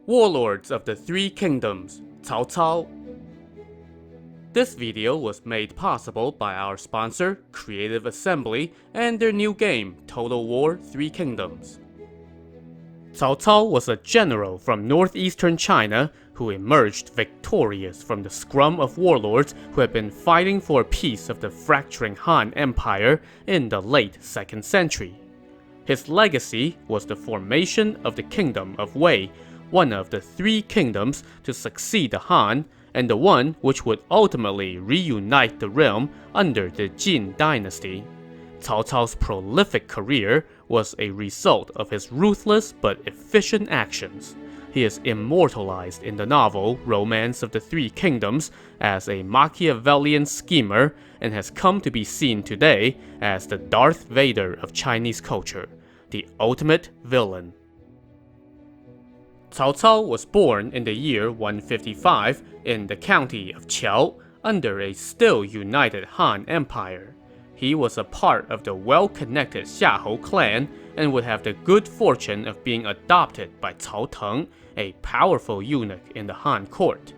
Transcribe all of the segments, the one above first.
Warlords of the Three Kingdoms, Cao Cao. This video was made possible by our sponsor, Creative Assembly, and their new game, Total War Three Kingdoms. Cao Cao was a general from northeastern China who emerged victorious from the scrum of warlords who had been fighting for peace of the fracturing Han Empire in the late 2nd century. His legacy was the formation of the Kingdom of Wei, one of the three kingdoms to succeed the Han, and the one which would ultimately reunite the realm under the Jin Dynasty. Cao Cao's prolific career was a result of his ruthless but efficient actions. He is immortalized in the novel Romance of the Three Kingdoms as a Machiavellian schemer and has come to be seen today as the Darth Vader of Chinese culture, the ultimate villain. Cao Cao was born in the year 155 in the county of Qiao under a still united Han Empire. He was a part of the well-connected Xiahou clan and would have the good fortune of being adopted by Cao Teng, a powerful eunuch in the Han court.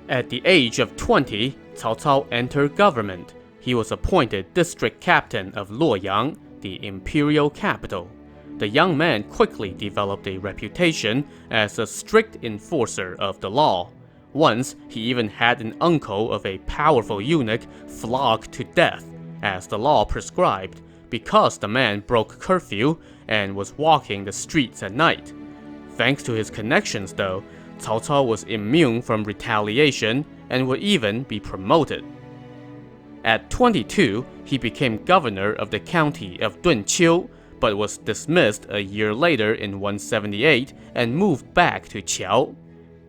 At the age of 20, Cao Cao entered government. He was appointed district captain of Luoyang, the imperial capital. The young man quickly developed a reputation as a strict enforcer of the law. Once, he even had an uncle of a powerful eunuch flogged to death, as the law prescribed, because the man broke curfew and was walking the streets at night. Thanks to his connections, though, Cao Cao was immune from retaliation and would even be promoted. At 22, he became governor of the county of Dunqiu, but was dismissed a year later in 178 and moved back to Qiao.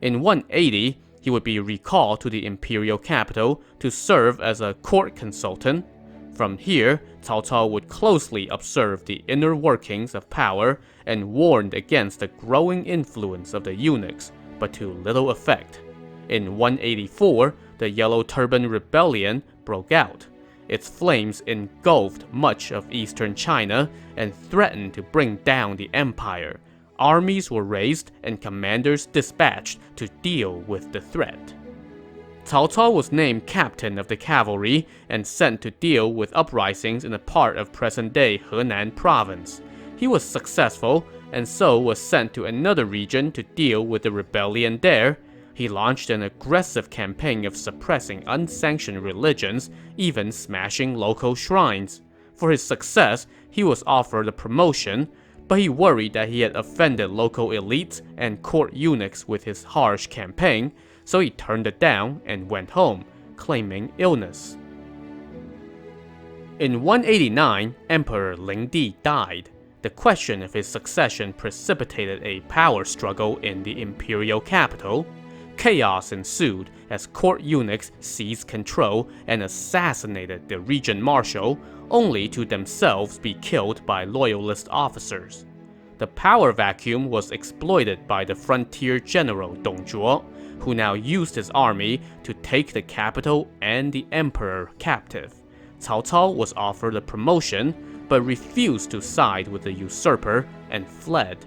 In 180, he would be recalled to the imperial capital to serve as a court consultant. From here, Cao Cao would closely observe the inner workings of power and warned against the growing influence of the eunuchs, but to little effect. In 184, the Yellow Turban Rebellion broke out. Its flames engulfed much of eastern China and threatened to bring down the empire. Armies were raised and commanders dispatched to deal with the threat. Cao Cao was named captain of the cavalry and sent to deal with uprisings in a part of present-day Henan province. He was successful, and so was sent to another region to deal with the rebellion there. He launched an aggressive campaign of suppressing unsanctioned religions, even smashing local shrines. For his success, he was offered a promotion, but he worried that he had offended local elites and court eunuchs with his harsh campaign, so he turned it down and went home, claiming illness. In 189, Emperor Ling Di died. The question of his succession precipitated a power struggle in the imperial capital. Chaos ensued as court eunuchs seized control and assassinated the regent marshal, only to themselves be killed by loyalist officers. The power vacuum was exploited by the frontier general Dong Zhuo, who now used his army to take the capital and the emperor captive. Cao Cao was offered a promotion, but refused to side with the usurper and fled.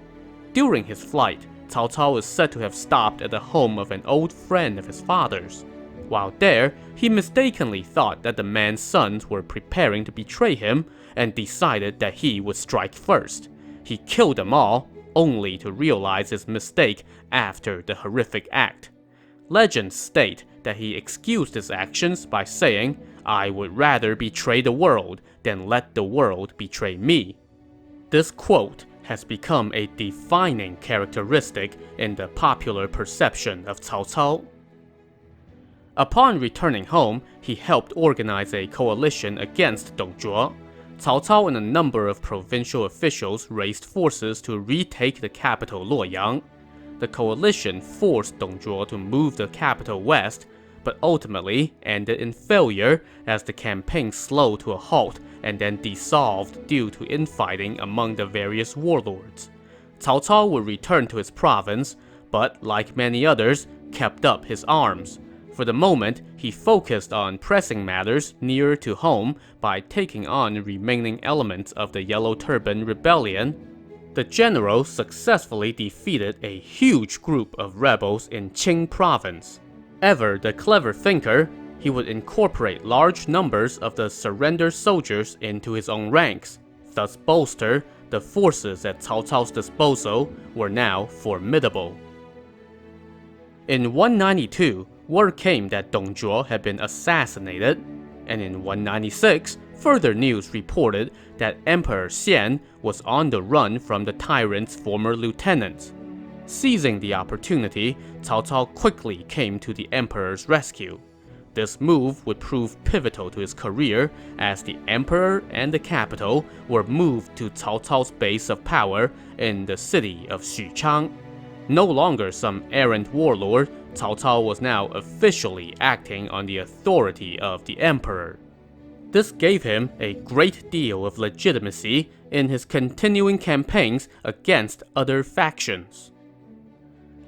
During his flight, Cao Cao is said to have stopped at the home of an old friend of his father's. While there, he mistakenly thought that the man's sons were preparing to betray him and decided that he would strike first. He killed them all, only to realize his mistake after the horrific act. Legends state that he excused his actions by saying, "I would rather betray the world than let the world betray me." This quote has become a defining characteristic in the popular perception of Cao Cao. Upon returning home, he helped organize a coalition against Dong Zhuo. Cao Cao and a number of provincial officials raised forces to retake the capital Luoyang. The coalition forced Dong Zhuo to move the capital west, but ultimately ended in failure as the campaign slowed to a halt and then dissolved due to infighting among the various warlords. Cao Cao would return to his province, but like many others, kept up his arms. For the moment, he focused on pressing matters nearer to home by taking on remaining elements of the Yellow Turban Rebellion. The general successfully defeated a huge group of rebels in Qing province. Ever the clever thinker, he would incorporate large numbers of the surrendered soldiers into his own ranks, thus bolster the forces at Cao Cao's disposal were now formidable. In 192, word came that Dong Zhuo had been assassinated, and in 196, further news reported that Emperor Xian was on the run from the tyrant's former lieutenants. Seizing the opportunity, Cao Cao quickly came to the emperor's rescue. This move would prove pivotal to his career, as the emperor and the capital were moved to Cao Cao's base of power in the city of Xuchang. No longer some errant warlord, Cao Cao was now officially acting on the authority of the emperor. This gave him a great deal of legitimacy in his continuing campaigns against other factions.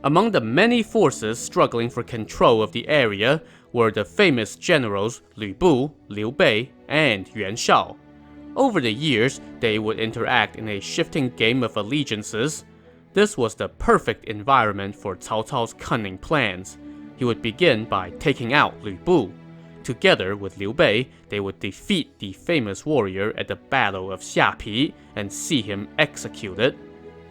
Among the many forces struggling for control of the area were the famous generals Lu Bu, Liu Bei, and Yuan Shao. Over the years, they would interact in a shifting game of allegiances. This was the perfect environment for Cao Cao's cunning plans. He would begin by taking out Lu Bu. Together with Liu Bei, they would defeat the famous warrior at the Battle of Xiapi and see him executed.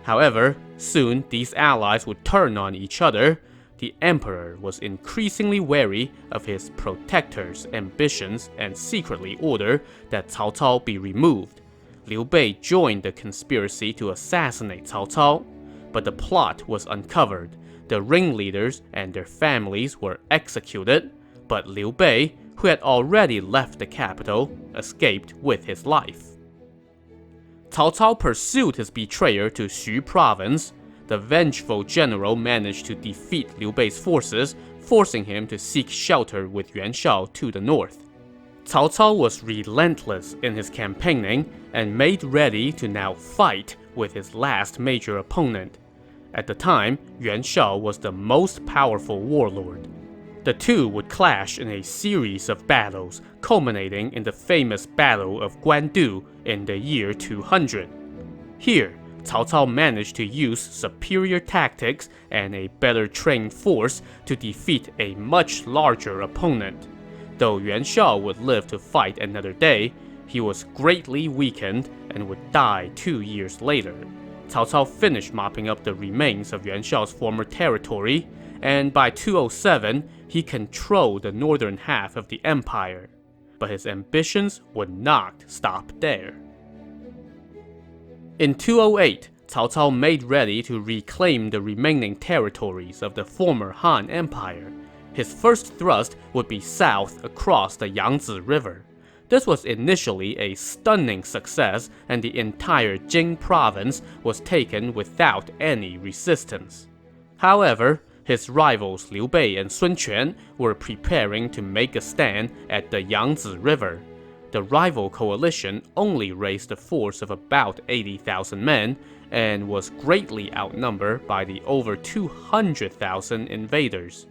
However, soon these allies would turn on each other. The emperor was increasingly wary of his protector's ambitions and secretly ordered that Cao Cao be removed. Liu Bei joined the conspiracy to assassinate Cao Cao, but the plot was uncovered. The ringleaders and their families were executed, but Liu Bei, who had already left the capital, escaped with his life. Cao Cao pursued his betrayer to Xu province. The vengeful general managed to defeat Liu Bei's forces, forcing him to seek shelter with Yuan Shao to the north. Cao Cao was relentless in his campaigning and made ready to now fight with his last major opponent. At the time, Yuan Shao was the most powerful warlord. The two would clash in a series of battles, culminating in the famous Battle of Guandu in the year 200. Here, Cao Cao managed to use superior tactics and a better trained force to defeat a much larger opponent. Though Yuan Shao would live to fight another day, he was greatly weakened and would die 2 years later. Cao Cao finished mopping up the remains of Yuan Shao's former territory, and by 207, he controlled the northern half of the empire. But his ambitions would not stop there. In 208, Cao Cao made ready to reclaim the remaining territories of the former Han Empire. His first thrust would be south across the Yangtze River. This was initially a stunning success, and the entire Jing province was taken without any resistance. However, his rivals Liu Bei and Sun Quan were preparing to make a stand at the Yangtze River. The rival coalition only raised a force of about 80,000 men and was greatly outnumbered by the over 200,000 invaders.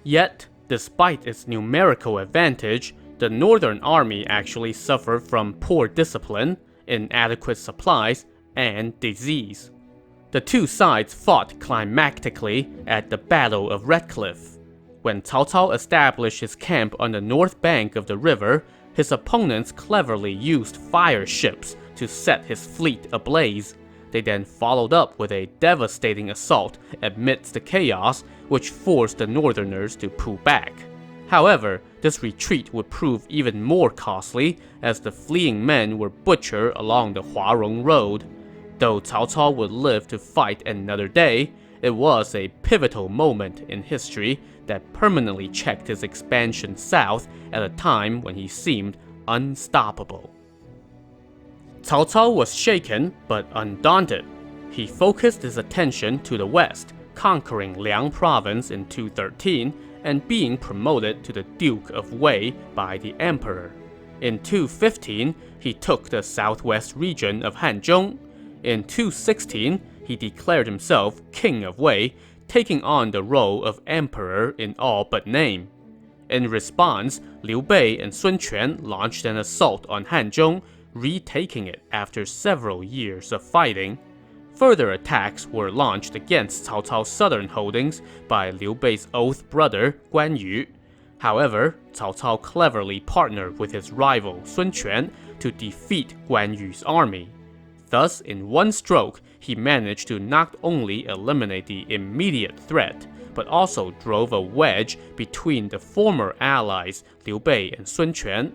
Yet, despite its numerical advantage, the northern army actually suffered from poor discipline, inadequate supplies, and disease. The two sides fought climactically at the Battle of Red Cliff. When Cao Cao established his camp on the north bank of the river, his opponents cleverly used fire ships to set his fleet ablaze. They then followed up with a devastating assault amidst the chaos, which forced the northerners to pull back. However, this retreat would prove even more costly, as the fleeing men were butchered along the Huarong Road. Though Cao Cao would live to fight another day, it was a pivotal moment in history that permanently checked his expansion south at a time when he seemed unstoppable. Cao Cao was shaken but undaunted. He focused his attention to the west, conquering Liang province in 213 and being promoted to the Duke of Wei by the emperor. In 215, he took the southwest region of Hanzhong. In 216, he declared himself King of Wei, taking on the role of emperor in all but name. In response, Liu Bei and Sun Quan launched an assault on Hanzhong, retaking it after several years of fighting. Further attacks were launched against Cao Cao's southern holdings by Liu Bei's oath brother Guan Yu. However, Cao Cao cleverly partnered with his rival Sun Quan to defeat Guan Yu's army. Thus, in one stroke, he managed to not only eliminate the immediate threat, but also drove a wedge between the former allies Liu Bei and Sun Quan.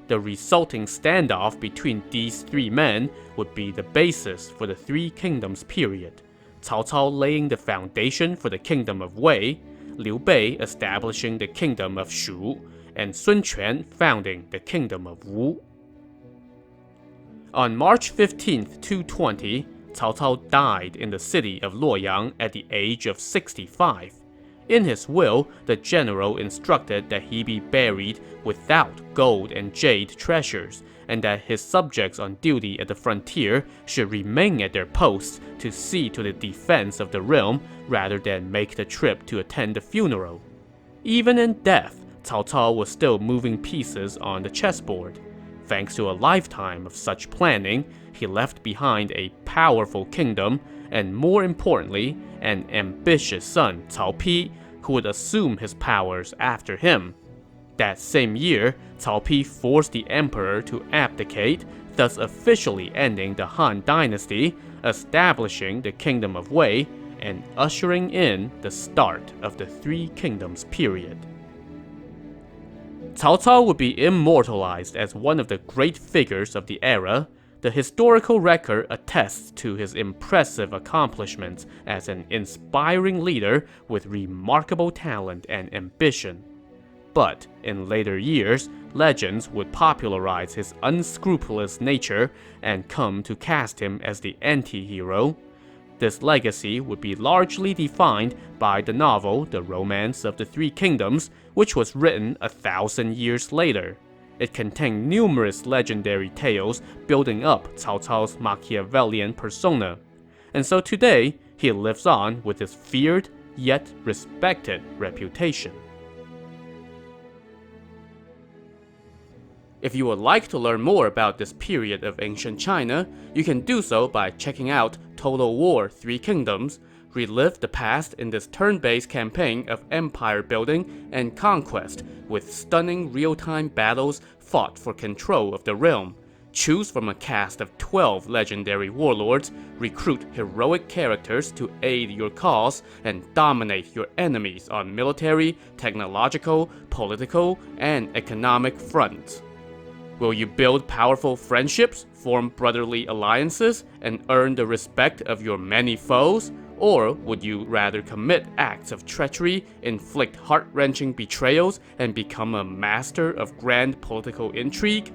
The resulting standoff between these three men would be the basis for the Three Kingdoms period, Cao Cao laying the foundation for the Kingdom of Wei, Liu Bei establishing the Kingdom of Shu, and Sun Quan founding the Kingdom of Wu. On March 15, 220, Cao Cao died in the city of Luoyang at the age of 65. In his will, the general instructed that he be buried without gold and jade treasures, and that his subjects on duty at the frontier should remain at their posts to see to the defense of the realm rather than make the trip to attend the funeral. Even in death, Cao Cao was still moving pieces on the chessboard. Thanks to a lifetime of such planning, he left behind a powerful kingdom and, more importantly, an ambitious son, Cao Pi, who would assume his powers after him. That same year, Cao Pi forced the emperor to abdicate, thus officially ending the Han Dynasty, establishing the Kingdom of Wei, and ushering in the start of the Three Kingdoms period. Cao Cao would be immortalized as one of the great figures of the era. The historical record attests to his impressive accomplishments as an inspiring leader with remarkable talent and ambition. But in later years, legends would popularize his unscrupulous nature and come to cast him as the anti-hero. This legacy would be largely defined by the novel The Romance of the Three Kingdoms, which was written 1,000 years later. It contained numerous legendary tales building up Cao Cao's Machiavellian persona. And so today, he lives on with his feared yet respected reputation. If you would like to learn more about this period of ancient China, you can do so by checking out Total War Three Kingdoms. Relive the past in this turn-based campaign of empire building and conquest with stunning real-time battles fought for control of the realm. Choose from a cast of 12 legendary warlords, recruit heroic characters to aid your cause, and dominate your enemies on military, technological, political, and economic fronts. Will you build powerful friendships, form brotherly alliances, and earn the respect of your many foes? Or would you rather commit acts of treachery, inflict heart-wrenching betrayals, and become a master of grand political intrigue?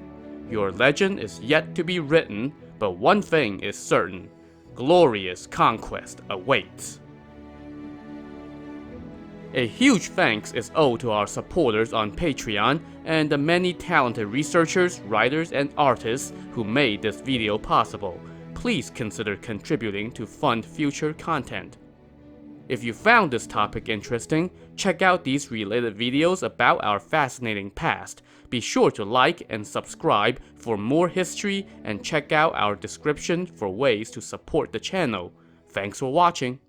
Your legend is yet to be written, but one thing is certain: glorious conquest awaits. A huge thanks is owed to our supporters on Patreon and the many talented researchers, writers, and artists who made this video possible. Please consider contributing to fund future content. If you found this topic interesting, check out these related videos about our fascinating past. Be sure to like and subscribe for more history and check out our description for ways to support the channel. Thanks for watching.